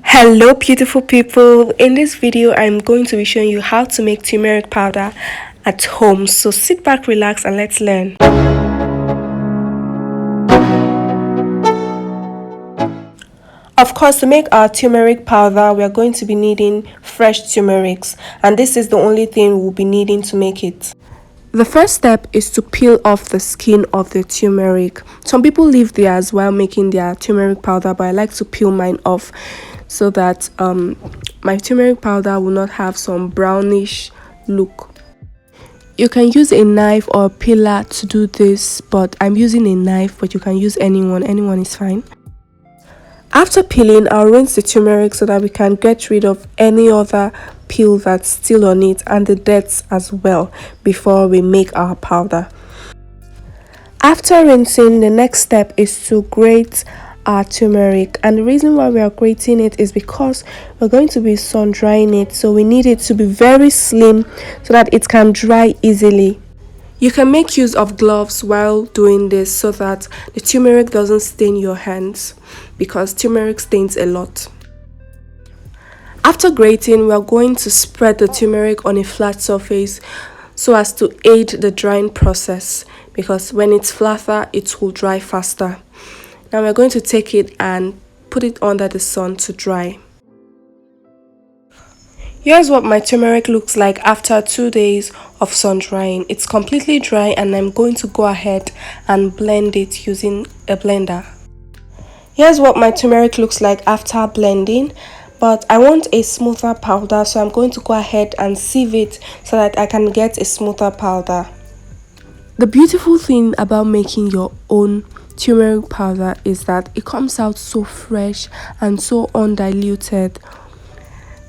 Hello beautiful people, in this video I'm going to be showing you how to make turmeric powder at home. So sit back, relax and let's learn. Of course, to make our turmeric powder we are going to be needing fresh turmerics, and this is the only thing we'll be needing to make it. The first step is to peel off the skin of the turmeric. Some people leave theirs while making their turmeric powder, but I like to peel mine off so that my turmeric powder will not have some brownish look. You can use a knife or a peeler to do this, but I'm using a knife, but you can use anyone is fine. After peeling, I'll rinse the turmeric so that we can get rid of any other peel that's still on it and the dirt as well before we make our powder. After rinsing, the next step is to grate our turmeric, and the reason why we are grating it is because we're going to be sun drying it, so we need it to be very slim so that it can dry easily. You can make use of gloves while doing this so that the turmeric doesn't stain your hands, because turmeric stains a lot. After grating, we are going to spread the turmeric on a flat surface so as to aid the drying process, because when it's flatter it will dry faster. Now we're going to take it and put it under the sun to dry. Here's what my turmeric looks like after 2 days of sun drying. It's completely dry and I'm going to go ahead and blend it using a blender. Here's what my turmeric looks like after blending, but I want a smoother powder, so I'm going to go ahead and sieve it so that I can get a smoother powder. The beautiful thing about making your own turmeric powder is that it comes out so fresh and so undiluted.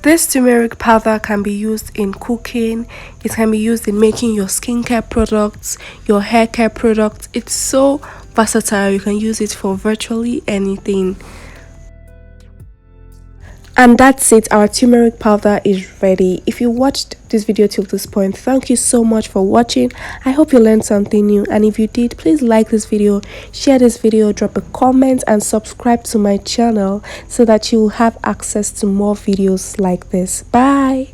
This turmeric powder can be used in cooking, it can be used in making your skincare products, your hair care products. It's so versatile, you can use it for virtually anything. And that's it, our turmeric powder is ready. If you watched this video till this point, thank you so much for watching. I hope you learned something new, and if you did, please like this video, share this video, drop a comment and subscribe to my channel so that you will have access to more videos like this. Bye.